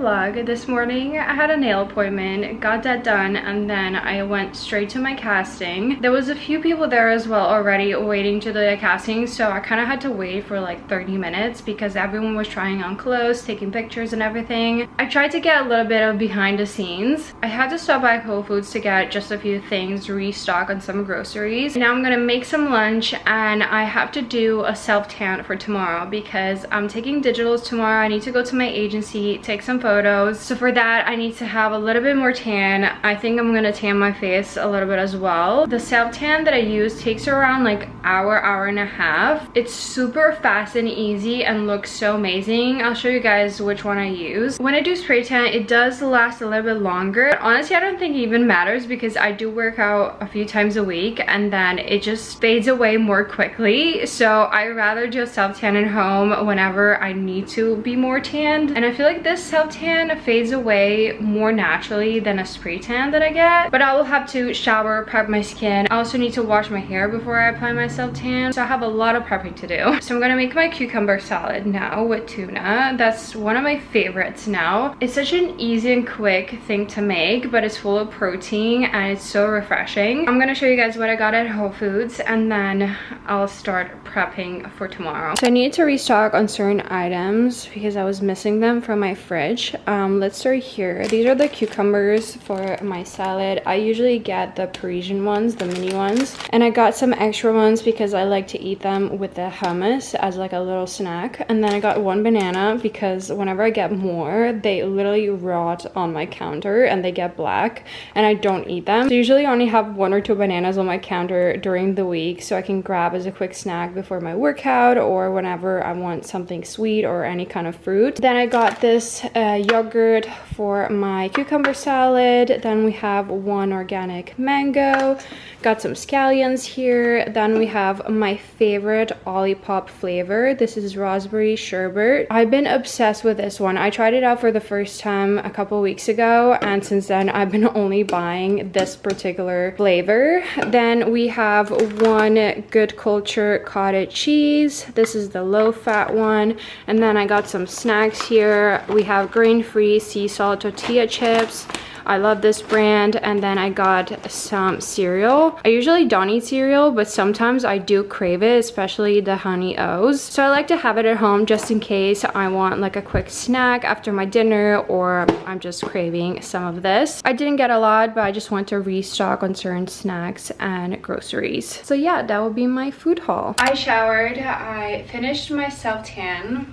vlog. This morning I had a nail appointment, got that done, and then I went straight to my casting. There was a few people there as well already waiting to do the casting, so I kind of had to wait for like 30 minutes because everyone was trying on clothes, taking pictures and everything. I tried to get a little bit of behind the scenes. I had to stop by Whole Foods to get just a few things, restock on some groceries. Now I'm gonna make some lunch, and I have to do a self-tan for tomorrow because I'm taking digitals tomorrow. I need to go to my agency, take some photos. So for that, I need to have a little bit more tan. I think I'm gonna tan my face a little bit as well. The self-tan that I use takes around like hour and a half. It's super fast and easy and looks so amazing. I'll show you guys which one I use. When I do spray tan, it does last a little bit longer. But honestly, I don't think it even matters because I do work out a few times a week and then it just fades away more quickly. So I rather just self-tan at home whenever I need to be more tanned. And I feel like this self-tan fades away more naturally than a spray tan that I get. But I will have to shower, prep my skin. I also need to wash my hair before I apply my self-tan. So I have a lot of prepping to do. So I'm gonna make my cucumber salad now with tuna. That's one of my favorites now. It's such an easy and quick thing to make, but it's full of protein and it's so refreshing. I'm gonna show you guys what I got at Whole Foods and then I'll start prepping for tomorrow. So I needed to restock on certain items because I was missing them from my fridge. Let's start here. These are the cucumbers for my salad. I usually get the Parisian ones, the mini ones, and I got some extra ones because I like to eat them with the hummus as like a little snack. And then I got one banana because whenever I get more, they literally rot on my counter and they get black and I don't eat them. So usually I only have 1 or 2 bananas on my counter during the week so I can grab as a quick snack before my workout or whenever I want something sweet or any kind of fruit. Then I got this yogurt for my cucumber salad. Then we have 1 organic mango. Got some scallions here. Then we have my favorite Olipop flavor. This is raspberry sherbet. I've been obsessed with this one. I tried it out for the first time a couple weeks ago and since then I've been only buying this particular flavor. Then we have 1 Good Culture cottage cheese. This is the low fat one. And then I got some snacks here. We have grain-free sea salt tortilla chips. I love this brand. And then I got some cereal. I usually don't eat cereal, but sometimes I do crave it, especially the Honey O's. So I like to have it at home just in case I want like a quick snack after my dinner or I'm just craving some of this. I didn't get a lot, but I just want to restock on certain snacks and groceries. So yeah, that will be my food haul. I showered, I finished my self-tan.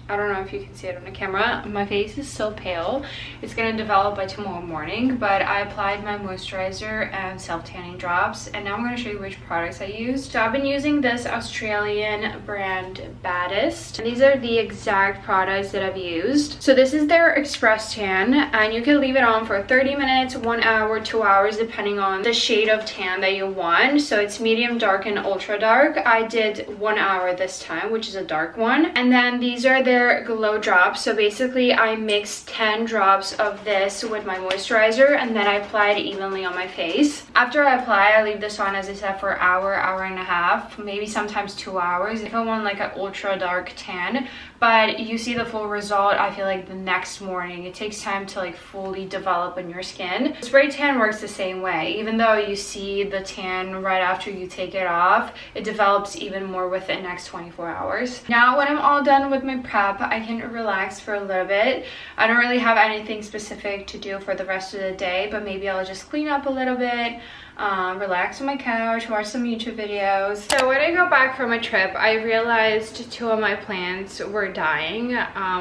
I don't know if you can see it on the camera. My face is so pale. It's gonna develop by tomorrow morning, but I applied my moisturizer and self-tanning drops, and now I'm gonna show you which products I used. So I've been using this Australian brand Baddest. These are the exact products that I've used. So this is their Express Tan, and you can leave it on for 30 minutes, 1 hour, 2 hours, depending on the shade of tan that you want. So it's medium dark and ultra dark. I did 1 hour this time, which is a dark one. And then these are their glow drops. So basically I mixed 10 drops of this with my moisturizer and then I applied it evenly on my face. After I apply, I leave this on, as I said, for an hour and a half, maybe sometimes 2 hours if I want like an ultra dark tan. But you see the full result, I feel like, the next morning. It takes time to like fully develop on your skin. Spray tan works the same way. Even though you see the tan right after you take it off, it develops even more within the next 24 hours. Now when I'm all done with my prep, I can relax for a little bit. I don't really have anything specific to do for the rest of the day, but maybe I'll just clean up a little bit, relax on my couch, watch some YouTube videos. So when I got back from my trip, I realized 2 of my plants were dying.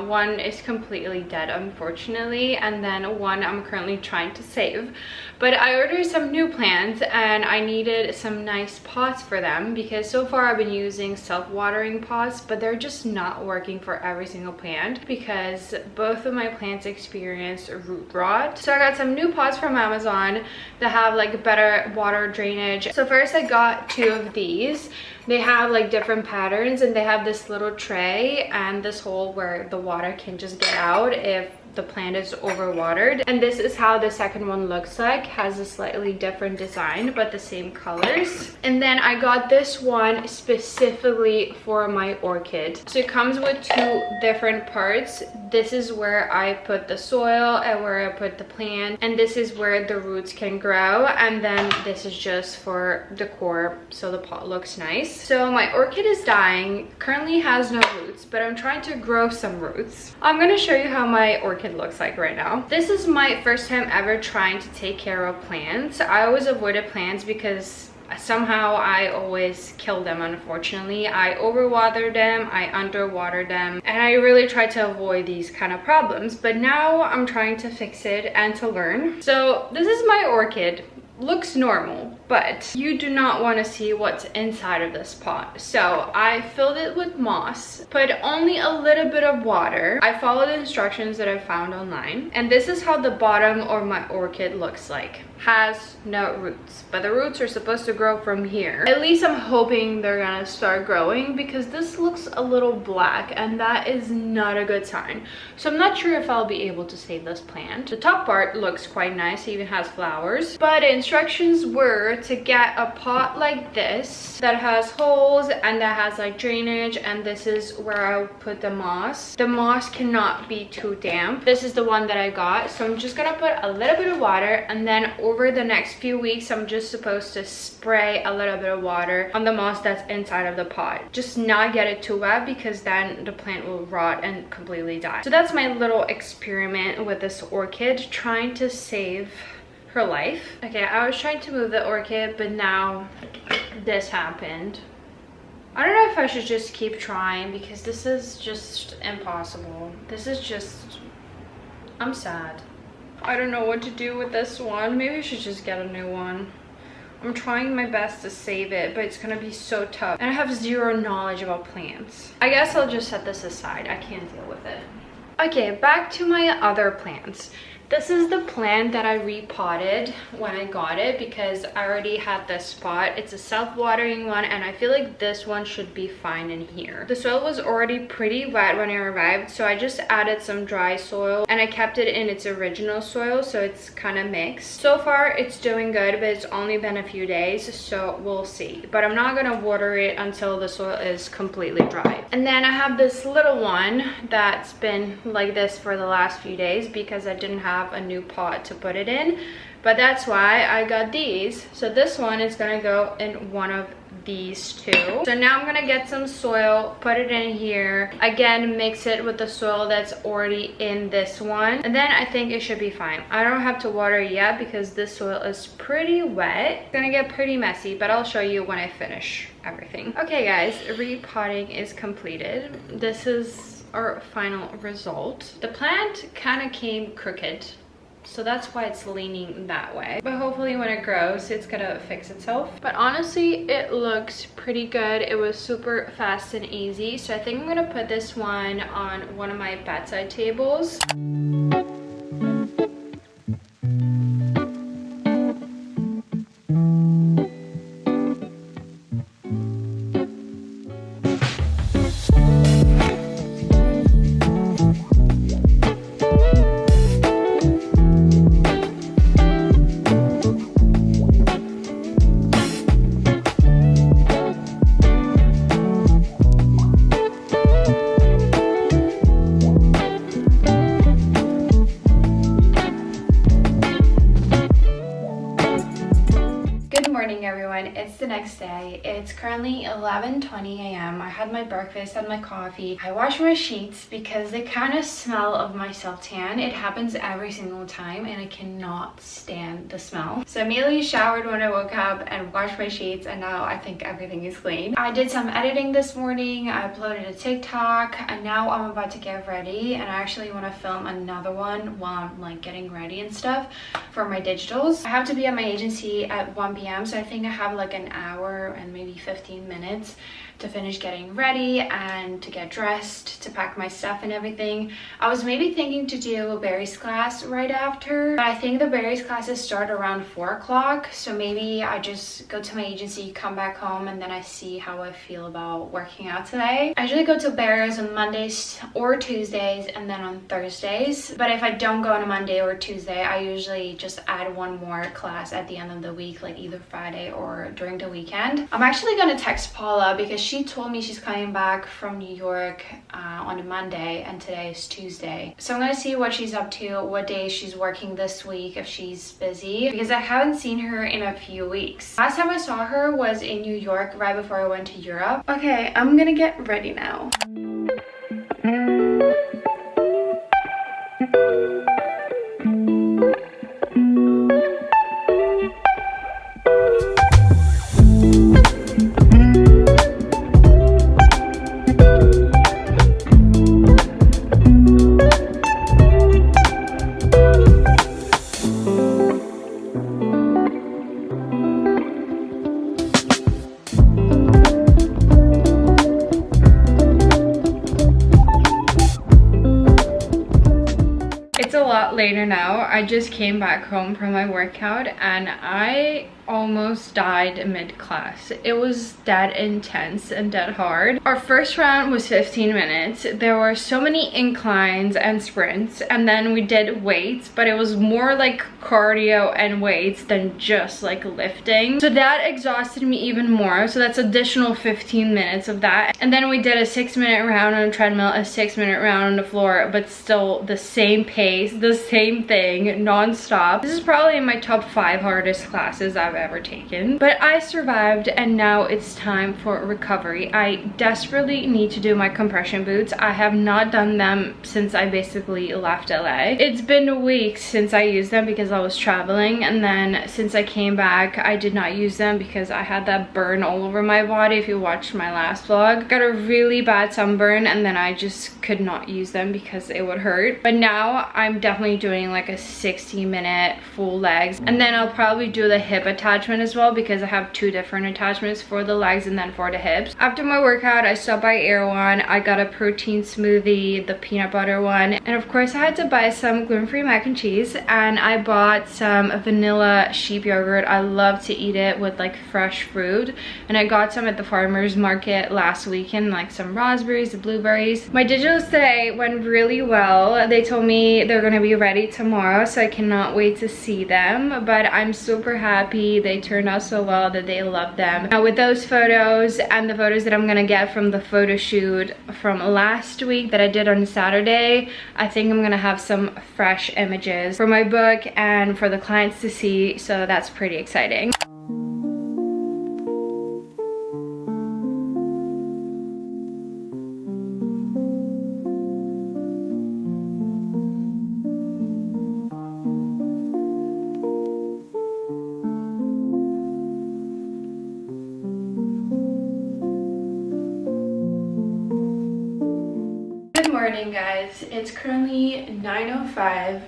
One is completely dead, unfortunately, and then one I'm currently trying to save. But I ordered some new plants and I needed some nice pots for them because so far I've been using self-watering pots, but they're just not working for every single plant because both of my plants experienced root rot. So I got some new pots from Amazon that have like better water drainage. So first I got 2 of these. They have like different patterns and they have this little tray and this hole where the water can just get out if the plant is overwatered. And this is how the second one looks like. Has a slightly different design but the same colors. And then I got this one specifically for my orchid. So it comes with two different parts. This is where I put the soil and where I put the plant, and this is where the roots can grow, and then this is just for decor so the pot looks nice. So my orchid is dying, currently has no roots, but I'm trying to grow some roots. I'm going to show you how my orchid looks like right now. This is my first time ever trying to take care of plants. I always avoided plants because somehow I always kill them, unfortunately. I overwater them, I underwater them, and I really try to avoid these kind of problems. But now I'm trying to fix it and to learn. So this is my orchid. Looks normal, but you do not want to see what's inside of this pot. So I filled it with moss, put only a little bit of water. I followed the instructions that I found online, and this is how the bottom of my orchid looks like. Has no roots, but the roots are supposed to grow from here. At least I'm hoping they're gonna start growing, because this looks a little black and that is not a good sign. So I'm not sure if I'll be able to save this plant. The top part looks quite nice, it even has flowers, but the instructions were to get a pot like this that has holes and that has like drainage, and this is where I put the moss. The moss cannot be too damp. This is the one that I got, so I'm just gonna put a little bit of water, and then over the next few weeks I'm just supposed to spray a little bit of water on the moss that's inside of the pot. Just not get it too wet, because then the plant will rot and completely die. So that's my little experiment with this orchid, trying to save her life. Okay, I was trying to move the orchid, but now this happened. I don't know if I should just keep trying, because this is just impossible. This is just, I'm sad. I don't know what to do with this one. Maybe I should just get a new one. I'm trying my best to save it, but it's gonna be so tough. And I have zero knowledge about plants. I guess I'll just set this aside. I can't deal with it. Okay, back to my other plants. This is the plant that I repotted when I got it, because I already had this pot. It's a self-watering one, and I feel like this one should be fine in here. The soil was already pretty wet when I arrived, so I just added some dry soil and I kept it in its original soil, so it's kind of mixed. So far it's doing good, but it's only been a few days, so we'll see. But I'm not gonna water it until the soil is completely dry. And then I have this little one that's been like this for the last few days, because I didn't have a new pot to put it in, but that's why I got these. So this one is gonna go in one of these two. So now I'm gonna get some soil, put it in here again, mix it with the soil that's already in this one, and then I think it should be fine. I don't have to water it yet because this soil is pretty wet. It's gonna get pretty messy, but I'll show you when I finish everything. Okay guys, repotting is completed. This is our final result. The plant kind of came crooked, so that's why it's leaning that way, but hopefully when it grows it's gonna fix itself. But honestly it looks pretty good. It was super fast and easy, so I think I'm gonna put this one on one of my bedside tables. It's the next day. It's currently 11:20 a.m. I had my breakfast and my coffee. I washed my sheets because they kind of smell of my self-tan. It happens every single time and I cannot stand the smell. So I immediately showered when I woke up and washed my sheets, and now I think everything is clean. I did some editing this morning. I uploaded a TikTok, and now I'm about to get ready, and I actually want to film another one while I'm like getting ready and stuff for my digitals. I have to be at my agency at 1 p.m. so I think I have like an hour and maybe 15 minutes to finish getting ready and to get dressed, to pack my stuff and everything. I was maybe thinking to do a berries class right after, but I think the berries classes start around 4 o'clock, so maybe I just go to my agency, come back home, and then I see how I feel about working out today. I usually go to berries on Mondays or Tuesdays and then on Thursdays, but if I don't go on a Monday or Tuesday, I usually just add one more class at the end of the week, like either Friday or during the weekend. I'm actually gonna text Paula because she told me she's coming back from New York on a Monday, and today is Tuesday. So I'm gonna see what she's up to, what days she's working this week, if she's busy, because I haven't seen her in a few weeks. Last time I saw her was in New York right before I went to Europe. Okay, I'm gonna get ready now. Later now. I just came back home from my workout and I almost died mid-class. It was that intense and that hard. Our first round was 15 minutes. There were so many inclines and sprints, and then we did weights, but it was more like cardio and weights than just like lifting. So that exhausted me even more. So that's additional 15 minutes of that. And then we did a 6-minute round on a treadmill, a 6-minute round on the floor, but still the same pace, the same thing, non-stop. This is probably my top 5 hardest classes I've ever taken, but I survived, and now it's time for recovery. I desperately need to do my compression boots. I have not done them since I basically left LA. It's been weeks since I used them because I was traveling, and then since I came back I did not use them because I had that burn all over my body. If you watched my last vlog, got a really bad sunburn, and then I just could not use them because it would hurt. But now I'm definitely doing like a 60-minute full legs, and then I'll probably do the hip attachment as well because I have 2 different attachments for the legs and then for the hips. After my workout, I stopped by Erewhon. I got a protein smoothie, the peanut butter one, and of course I had to buy some gluten-free mac and cheese, and I bought some vanilla sheep yogurt. I love to eat it with like fresh fruit, and I got some at the farmer's market last weekend, like some raspberries, the blueberries. My digitals today went really well. They told me they're gonna be ready tomorrow, so I cannot wait to see them, but I'm super happy they turned out so well, that they love them. Now with those photos and the photos that I'm gonna get from the photo shoot from last week that I did on Saturday, I think I'm gonna have some fresh images for my book and for the clients to see, so that's pretty exciting. Good morning, guys. It's currently 9:05.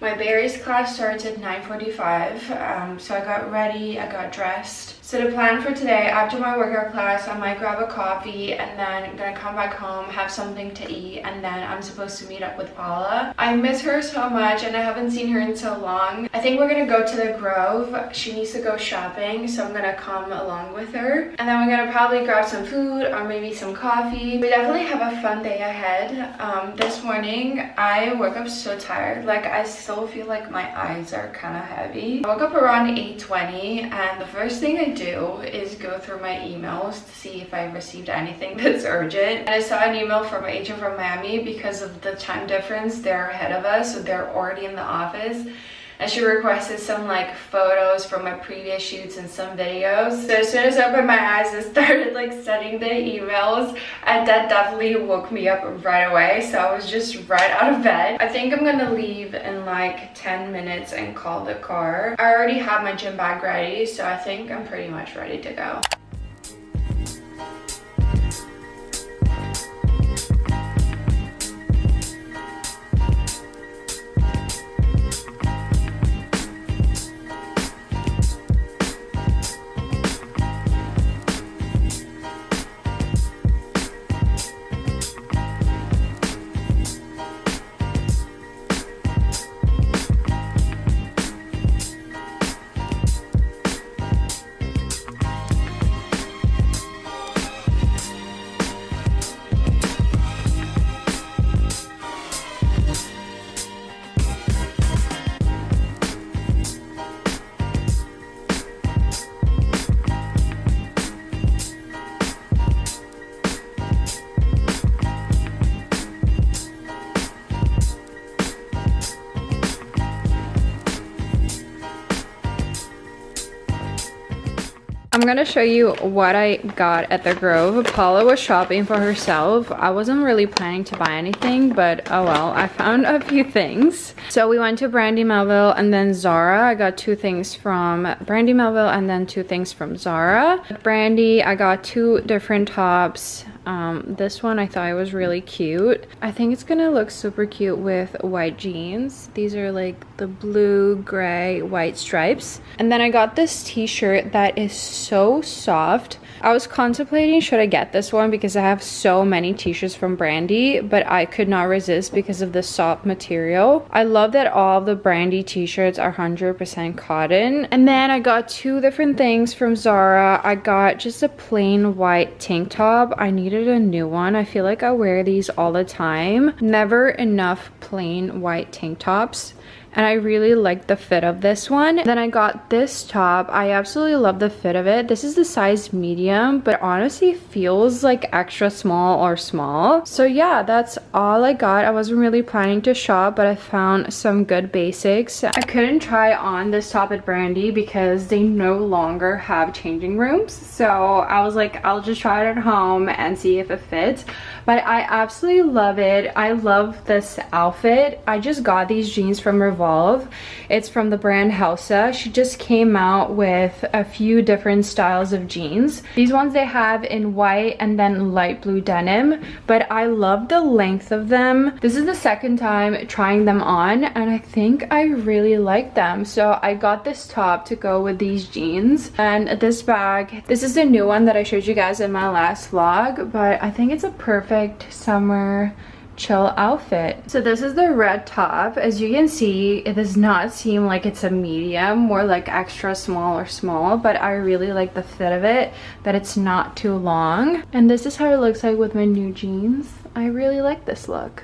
My berries class starts at 9:45, so I got ready, I got dressed. So the plan for today, after my workout class, I might grab a coffee and then I'm gonna come back home, have something to eat, and then I'm supposed to meet up with Paula. I miss her so much and I haven't seen her in so long. I think we're gonna go to the Grove. She needs to go shopping, so I'm gonna come along with her. And then we're gonna probably grab some food or maybe some coffee. We definitely have a fun day ahead. This morning, I woke up so tired. Like, I still feel like my eyes are kind of heavy. I woke up around 8:20 and the first thing I do is go through my emails to see if I received anything that's urgent. And I saw an email from my agent from Miami. Because of the time difference, they're ahead of us, so they're already in the office. And she requested some like photos from my previous shoots and some videos. So as soon as I opened my eyes and started like studying the emails, and that definitely woke me up right away. So I was just right out of bed. I think I'm gonna leave in like 10 minutes and call the car. I already have my gym bag ready, so I think I'm pretty much ready to go. gonna show you what I got at the Grove. Paula was shopping for herself. I wasn't really planning to buy anything, but oh well, I found a few things. So we went to Brandy Melville and then Zara. I got 2 things from Brandy Melville and then 2 things from Zara. At Brandy, I got 2 different tops. This one I thought it was really cute. I think it's gonna look super cute with white jeans. These are like the blue, gray, white stripes. And then I got this t-shirt that is so soft. I was contemplating should I get this one because I have so many t-shirts from Brandy, but I could not resist because of the soft material. I love that all of the Brandy t-shirts are 100% cotton. And then I got 2 different things from Zara. I got just a plain white tank top. I needed a new one. I feel like I wear these all the time. Never enough plain white tank tops. And I really like the fit of this one. Then I got this top. I absolutely love the fit of it. This is the size medium, but honestly feels like extra small or small. So yeah, that's all I got. I wasn't really planning to shop, but I found some good basics. I couldn't try on this top at Brandy because they no longer have changing rooms. So I was like, I'll just try it at home and see if it fits. But I absolutely love it. I love this outfit. I just got these jeans from Revolve. It's from the brand Helsa. She just came out with a few different styles of jeans. These ones they have in white and then light blue denim, but I love the length of them. This is the second time trying them on and I think I really like them. So I got this top to go with these jeans and this bag. This is the new one that I showed you guys in my last vlog, but I think it's a perfect summer chill outfit. So this is the red top. As you can see, it does not seem like it's a medium, more like extra small or small, but I really like the fit of it, that it's not too long. And this is how it looks like with my new jeans. I really like this look.